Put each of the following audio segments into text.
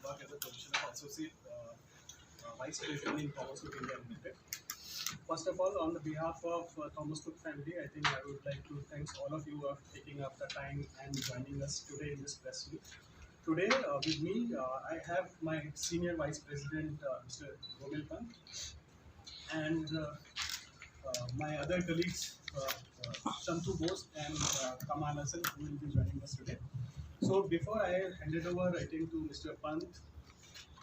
work as a position of associate vice president in Thomas Cook India Limited. First of all, on the behalf of Thomas Cook family, I think I would like to thank all of you for taking up the time and joining us today in this press meet. Today, with me, I have my senior vice president, Mr. Romil Pant, and my other colleagues, Shantu Bose and Kamal Hassan, who will be joining us today. So before I hand it over, I think to Mr. Pant,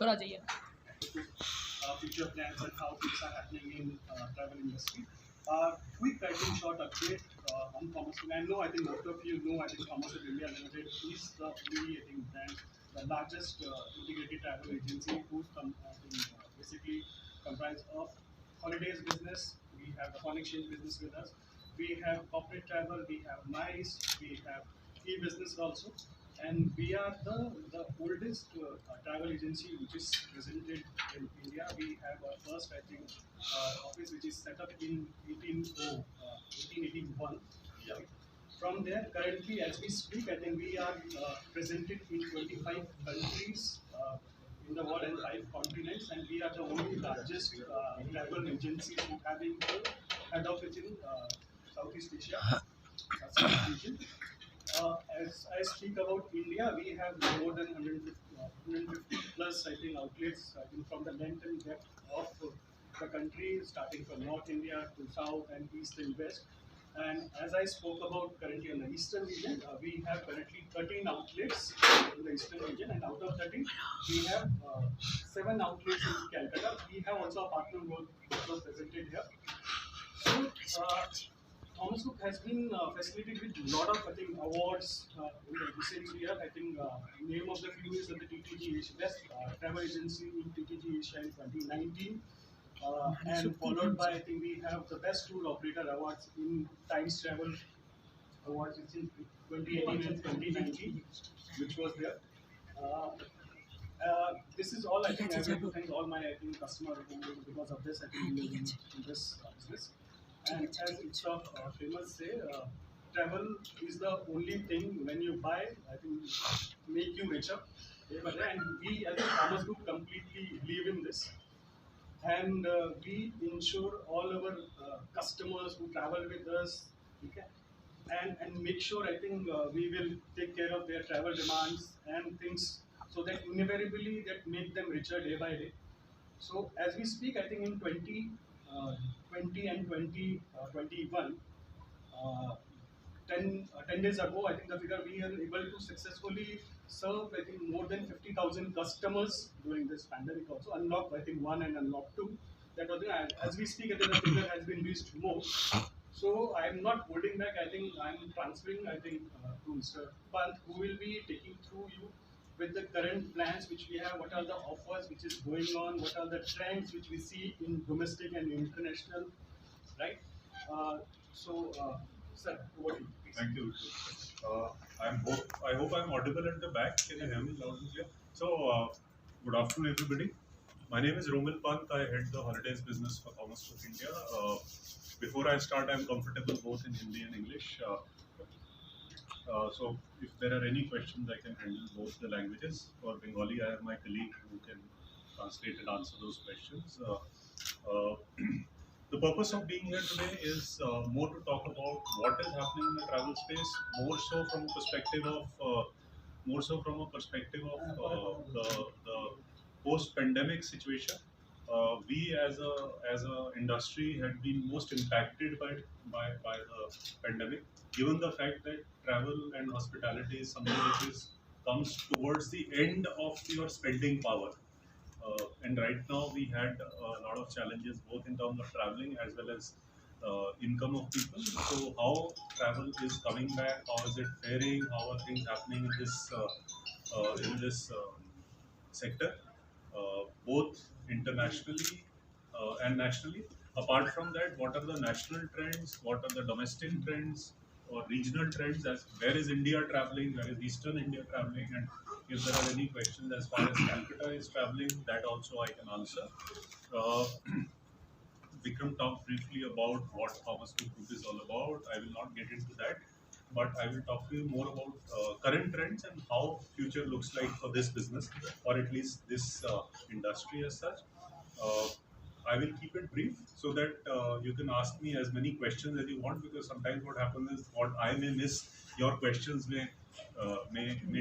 थोड़ा जाइए future plans and how things are happening in travel industry. Quick, I think, short update on Thomas Cook. I know, I think most of you know, I think Thomas Cook India Limited is the only, I think, brand, the largest integrated travel agency who's basically comprised of holidays business. We have the foreign exchange business with us. We have corporate travel. We have MICE. We have e-business also. And we are the oldest travel agency which is presented in India. We have our first, I think, office which is set up in 1881. Yeah. From there, currently, as we speak, I think we are presented in 25 countries in the world and 5 continents, and we are the only largest travel agency who having the head office in Southeast Asia, Southeast region. As I speak about India, we have more than 150 plus, I think, outlets, I think, from the length and depth of the country, starting from North India to South and East and West. And as I spoke about currently in the Eastern region, we have currently 13 outlets in the Eastern region, and out of 13, we have 7 outlets in Calcutta. We have also a partner work which was presented here. So, Thomas Cook has been facilitated with a lot of, I think, awards in the recent year. I think name of the few is the TTG Asia Best Travel Agency in TTG Asia in 2019. And followed by, I think we have the Best Tour Operator Awards in Times Travel Awards in 2018 and 2019, which was there. This is all I think I have to thank all my I think customer who because of this I think we are in this business. And as it's famous say, travel is the only thing when you buy I think make you richer. And we as a Thomas Group completely believe in this. And we ensure all our customers who travel with us, okay, and make sure I think we will take care of their travel demands and things so that invariably that make them richer day by day. So as we speak, I think in 2020 and 2021, 10 days ago, I think the figure we are able to successfully serve, I think, more than 50,000 customers during this pandemic also. Unlock, I think, 1 and unlock 2. That was, as we speak, I think the figure has been reached more. So I'm not holding back. I think I'm transferring, I think, to Mr. Pant, who will be taking through you with the current plans which we have, what are the offers which is going on, what are the trends which we see in domestic and international, right? Sir, over to you. Please. Thank you. I hope I'm audible at the back. Can you hear me loud and clear? So, good afternoon, everybody. My name is Romil Pant. I head the holidays business for Thomas Cook India. Before I start, I'm comfortable both in Hindi and English. So, if there are any questions, I can handle both the languages. For Bengali, I have my colleague who can translate and answer those questions. The purpose of being here today is more to talk about what is happening in the travel space, more so from a perspective of the post-pandemic situation. We as a industry had been most impacted by the pandemic, given the fact that travel and hospitality is something which comes towards the end of your spending power. And right now we had a lot of challenges both in terms of traveling as well as income of people. So how travel is coming back, how is it faring, how are things happening in this sector, both internationally and nationally. Apart from that, what are the national trends, what are the domestic trends or regional trends, as where is India traveling, where is Eastern India traveling, and if there are any questions as far as Calcutta is traveling, that also I can answer. Vikram talked briefly about what Thomas Cook Group is all about. I will not get into that. but I will talk to you more about current trends and how future looks like for this business, or at least this industry as such. Uh, I will keep it brief so that you can ask me as many questions as you want, because sometimes what happens is what I may miss, your questions may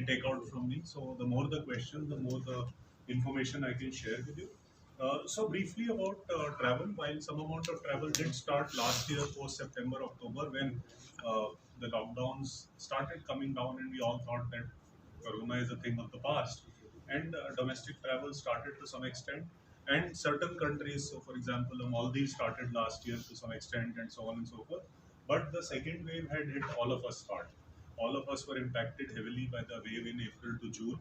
take out from me. So the more the questions, the more the information I can share with you. So briefly about travel, while some amount of travel did start last year post September, October, when uh, the lockdowns started coming down and we all thought that Corona is a thing of the past, and domestic travel started to some extent, and certain countries, so for example, Maldives started last year to some extent, and so on and so forth. But the second wave had hit all of us hard. All of us were impacted heavily by the wave in April to June.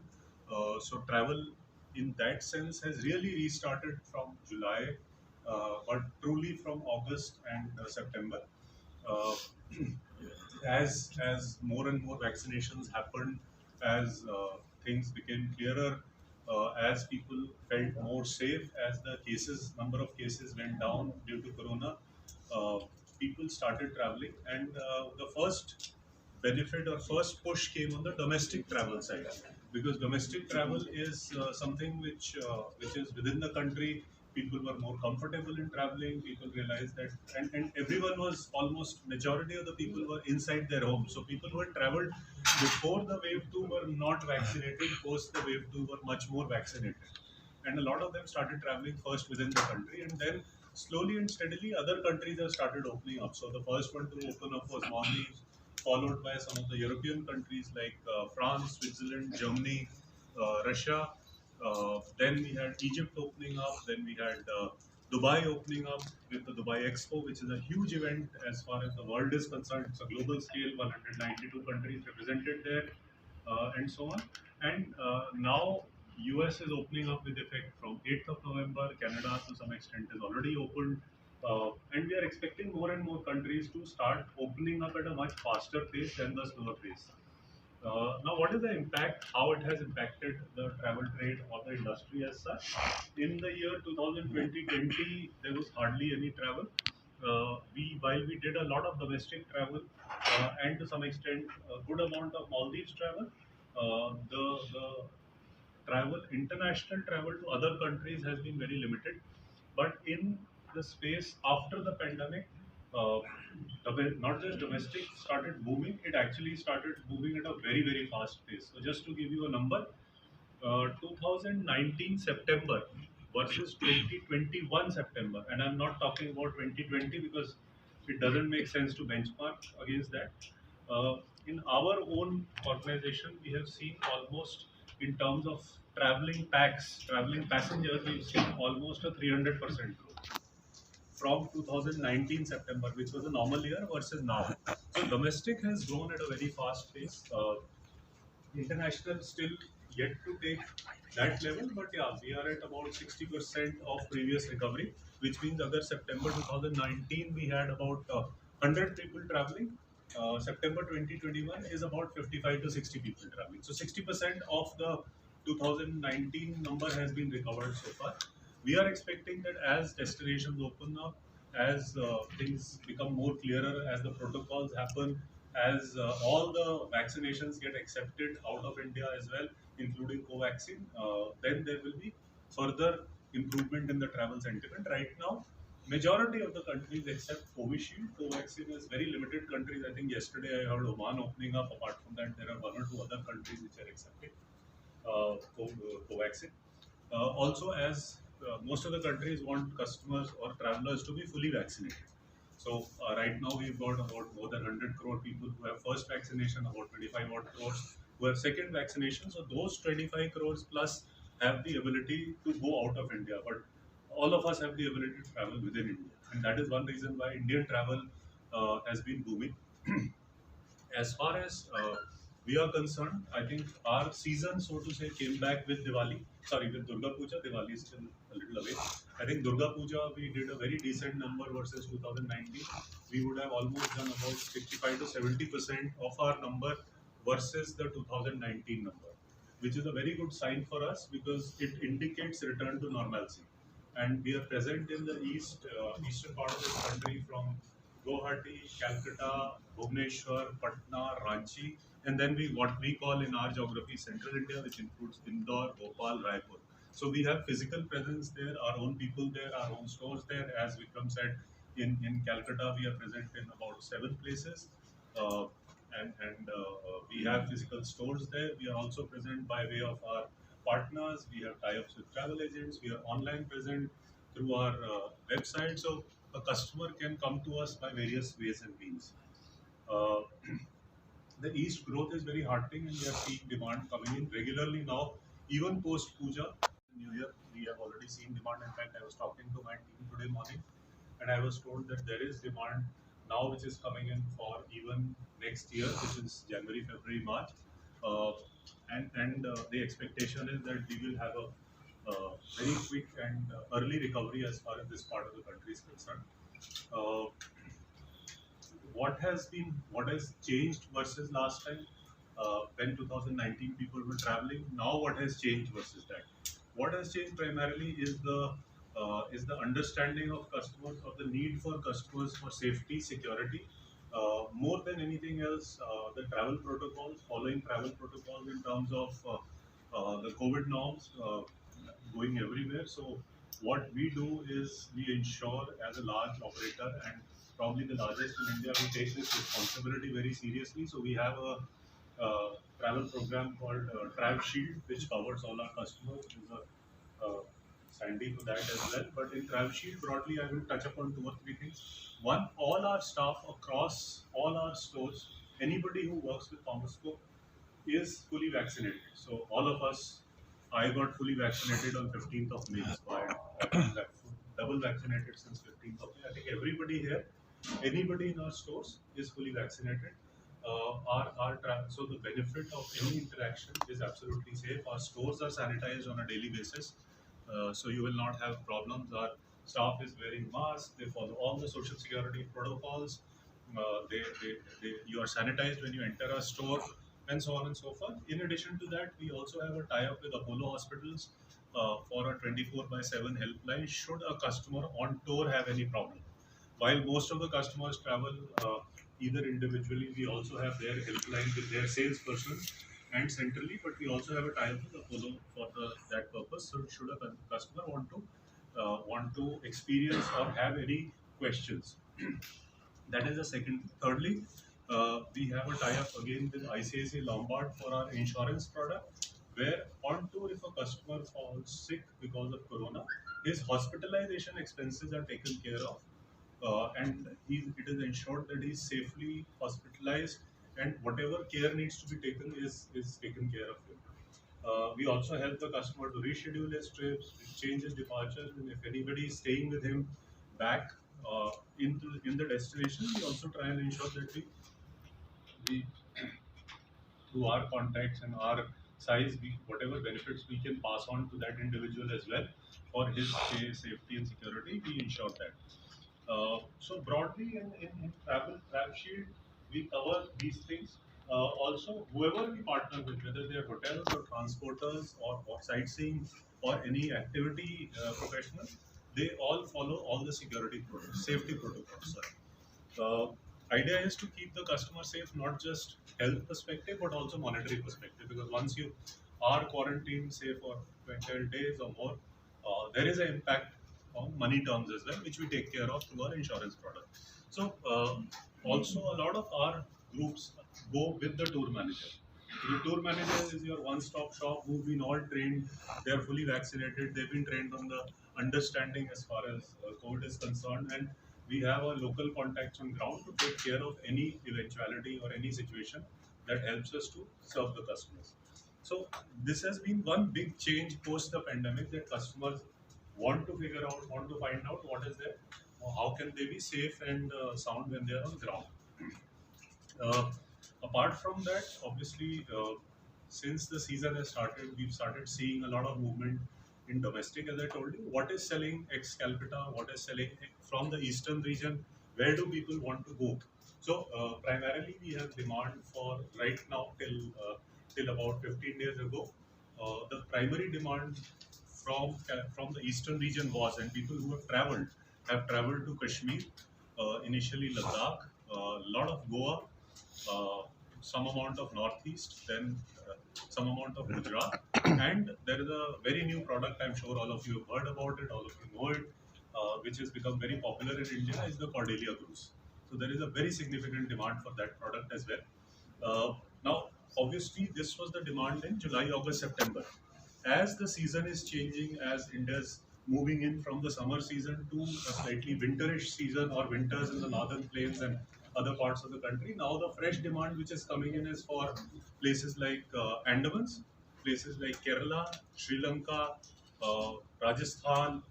So travel in that sense has really restarted from July, but truly from August and September. Uh, as more and more vaccinations happened, as things became clearer, as people felt more safe, as the cases number of cases went down due to Corona, uh, people started traveling, and the first benefit or first push came on the domestic travel side, because domestic travel is something which is within the country. People were more comfortable in traveling. People realized that, and everyone was, almost majority of the people were inside their homes. So people who had traveled before the wave 2 were not vaccinated. Post the wave 2 were much more vaccinated, and a lot of them started traveling first within the country, and then slowly and steadily other countries have started opening up. So the first one to open up was Maldives, followed by some of the European countries like France, Switzerland, Germany, Russia. Then we had Egypt opening up. Then we had Dubai opening up with the Dubai Expo, which is a huge event as far as the world is concerned. It's a global scale, 192 countries represented there, and so on. And now US is opening up with effect from 8th of November. Canada to some extent is already opened. And we are expecting more and more countries to start opening up at a much faster pace than the slower pace. Now, what is the impact, how it has impacted the travel trade or the industry as such? In the year 2020, there was hardly any travel. While we did a lot of domestic travel and to some extent a good amount of Maldives travel, the international travel to other countries has been very limited. But in the space after the pandemic, uh, not just domestic started booming, it actually started booming at a very, very fast pace. So just to give you a number, 2019 September versus 2021 September, and I'm not talking about 2020 because it doesn't make sense to benchmark against that. Uh, in our own organization, we have seen almost, in terms of traveling passengers, we've seen almost a 300% growth from 2019 September, which was a normal year, versus now. So domestic has grown at a very fast pace. International still yet to take that level, but yeah, we are at about 60% of previous recovery, which means other September 2019 we had about 100 people traveling. September 2021 is about 55 to 60 people traveling. So 60% of the 2019 number has been recovered so far. We are expecting that as destinations open up, as things become more clearer, as the protocols happen, as all the vaccinations get accepted out of India as well, including Covaxin, then there will be further improvement in the travel sentiment. Right now, majority of the countries except Covishield, Covaxin is very limited countries. I think yesterday I heard Oman opening up. Apart from that, there are one or two other countries which are accepting Covaxin. Also, as most of the countries want customers or travelers to be fully vaccinated. So right now we've got about more than 100 crore people who have first vaccination, about 25 odd crores who have second vaccination. So those 25 crores plus have the ability to go out of India, but all of us have the ability to travel within India, and that is one reason why Indian travel has been booming. As far as we are concerned, I think our season, so to say, came back with Diwali. Sorry, with Durga Puja. Diwali is still a little away. I think Durga Puja, we did a very decent number versus 2019. We would have almost done about 65 to 70% of our number versus the 2019 number, which is a very good sign for us because it indicates return to normalcy. And we are present in the eastern part of this country from Guwahati, Calcutta, Bhubaneswar, Patna, Ranchi, and then what we call in our geography Central India, which includes Indore, Bhopal, Raipur. So we have physical presence there, our own people there, our own stores there. As Vikram said, in Calcutta we are present in about 7 places. Uh, and we have physical stores there. We are also present by way of our partners. We have tie-ups with travel agents. We are online present through our website. So a customer can come to us by various ways and means. Uh, the East growth is very heartening, and we are seeing demand coming in regularly now. Even post Puja, New Year, we have already seen demand. In fact, I was talking to my team today morning, and I was told that there is demand now which is coming in for even next year, which is January, February, March. Uh, and the expectation is that we will have a very quick and early recovery as far as this part of the country is concerned. Uh, what has changed versus last time when 2019 people were traveling? Now what has changed versus that? What has changed primarily is the understanding of customers, of the need for customers for safety, security. More than anything else, the travel protocols, following travel protocols in terms of the COVID norms going everywhere. So what we do is we ensure, as a large operator and probably the largest in India, we take this responsibility very seriously. So we have a travel program called Trav Shield, which covers all our customers. There's a Sandy for that as well. But in Trav Shield, broadly, I will touch upon 2 or 3 things. One, all our staff across all our stores, anybody who works with Thomas Cook is fully vaccinated. So all of us, I got fully vaccinated on 15th of May. So I've been double vaccinated since 15th of May. I think everybody here, anybody in our stores is fully vaccinated. So the benefit of any interaction is absolutely safe. Our stores are sanitized on a daily basis, so you will not have problems. Our staff is wearing masks. They follow all the social security protocols. You are sanitized when you enter a store, and so on and so forth. In addition to that, we also have a tie-up with Apollo Hospitals for a 24/7 helpline should a customer on tour have any problem. While most of the customers travel either individually, we also have their helpline with their salesperson and centrally, but we also have a tie-up with Apollo for that purpose. So should a customer want to experience or have any questions, that is the second. Thirdly, we have a tie-up again with ICICI Lombard for our insurance product, where on tour, if a customer falls sick because of corona, his hospitalization expenses are taken care of, it is ensured that he's safely hospitalized, and whatever care needs to be taken is taken care of him. We also help the customer to reschedule his trips, change his departures, and if anybody is staying with him back in the destination, we also try and ensure that we through our contacts and our size, whatever benefits we can pass on to that individual as well for his safety and security, we ensure that. So broadly in Travel Shield, we cover these things. Also, whoever we partner with, whether they are hotels or transporters or sightseeing or any activity professionals, they all follow all the security protocols, safety protocols. Sorry. Idea is to keep the customer safe, not just health perspective, but also monetary perspective. Because once you are quarantined, say for 12 days or more, there is an impact on money terms as well, which we take care of through our insurance product. So also a lot of our groups go with the tour manager. The tour manager is your one-stop shop who've been all trained. They are fully vaccinated. They've been trained on the understanding as far as COVID is concerned, and we have our local contacts on ground to take care of any eventuality or any situation that helps us to serve the customers. So this has been one big change post the pandemic, that customers want to figure out, want to find out what is there, how can they be safe and sound when they are on ground. Uh, Apart from that, obviously, since the season has started, we've started seeing a lot of movement in domestic, as I told you. What is selling ex Calcutta? What is selling from the eastern region? Where do people want to go? So, primarily, we have demand for right now till about 15 days ago. The primary demand from the eastern region was, and people who have traveled to Kashmir. initially Ladakh, a lot of Goa, some amount of Northeast, then some amount of Gujarat, and there is a very new product. I'm sure all of you have heard about it, all of you know it, which has become very popular in India, is the Cordelia cruise. So there is a very significant demand for that product as well. Now, obviously, this was the demand in July, August, September. As the season is changing, as India's moving in from the summer season to a slightly winterish season or winters in the northern plains and other parts of the country, now the fresh demand which is coming in is for places like Andamans, places like Kerala, Sri Lanka, Rajasthan,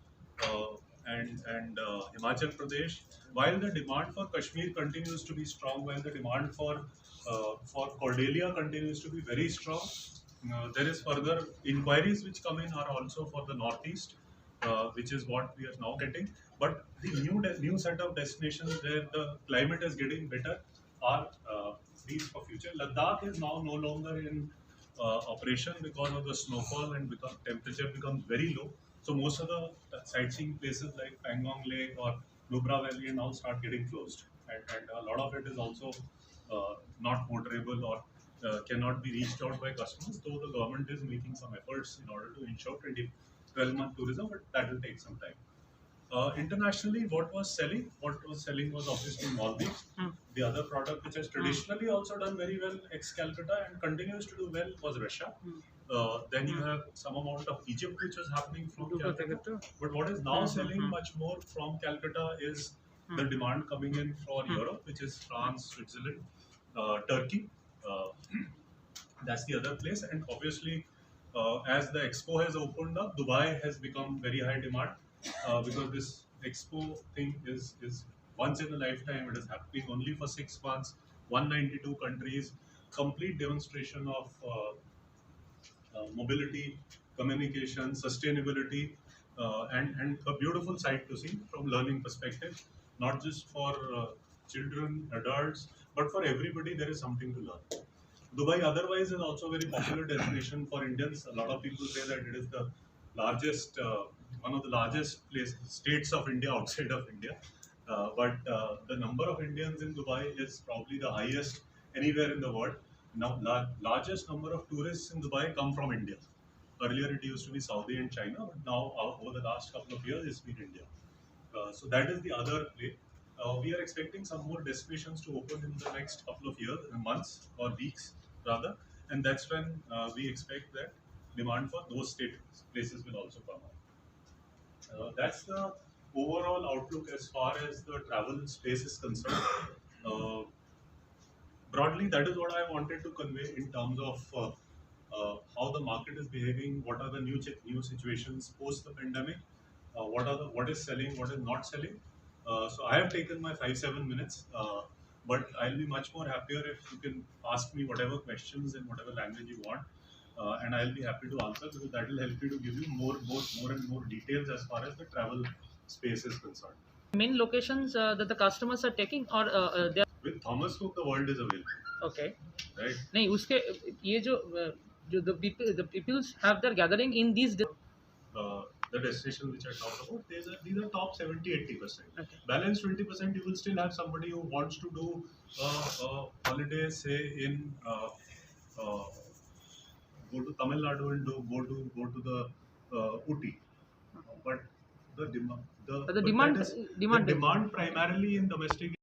uh, and Himachal Pradesh. While the demand for Kashmir continues to be strong, while the demand for Cordelia continues to be very strong, there is further inquiries which come in are also for the northeast, which is what we are now getting. But the new set of destinations where the climate is getting better are these for future. Ladakh is now no longer in operation because of the snowfall and because temperature becomes very low. So most of the sightseeing places like Pangong Lake or Nubra Valley now start getting closed, and a lot of it is also not motorable or cannot be reached out by customers, though the government is making some efforts in order to ensure 12-month tourism, but that will take some time. Internationally, what was selling? What was selling was obviously Maldives. The other product which has traditionally also done very well, ex-Calcutta, and continues to do well, was Russia. Then you have some amount of Egypt, which was happening from Calcutta. But what is now selling much more from Calcutta is the demand coming in for Europe, which is France, Switzerland, Turkey. Uh, that's the other place, and obviously, as the expo has opened up, Dubai has become very high demand because this expo thing is once in a lifetime. It is happening only for 6 months, 192 countries, complete demonstration of mobility, communication, sustainability, and a beautiful sight to see from learning perspective, not just for children, adults, but for everybody. There is something to learn. Dubai otherwise is also a very popular destination for Indians. A lot of people say that it is the largest, one of the largest states of India outside of India. But the number of Indians in Dubai is probably the highest anywhere in the world. Now, largest number of tourists in Dubai come from India. Earlier, it used to be Saudi and China, but now over the last couple of years, it's been India. So that is the other play. We are expecting some more destinations to open in the next couple of years, months or weeks rather, and that's when we expect that demand for those places will also come up. That's the overall outlook as far as the travel space is concerned. Uh, Broadly, that is what I wanted to convey in terms of how the market is behaving, what are the new situations post the pandemic, what is selling, what is not selling. So I have taken my 5-7 minutes, but I'll be much more happier if you can ask me whatever questions in whatever language you want, and I'll be happy to answer because that will help you to give you more and more details as far as the travel space is concerned. Main locations that the customers are taking, or they are With Thomas Cook, the world is available, okay. right? नहीं उसके ये जो the peoples have their gathering in these The destination which I talked about, these are top 70-80%. Okay. Balance 20%, you will still have somebody who wants to do a holiday, say in go to Tamil Nadu and go to the Uti, but the demand the demand primarily in domestic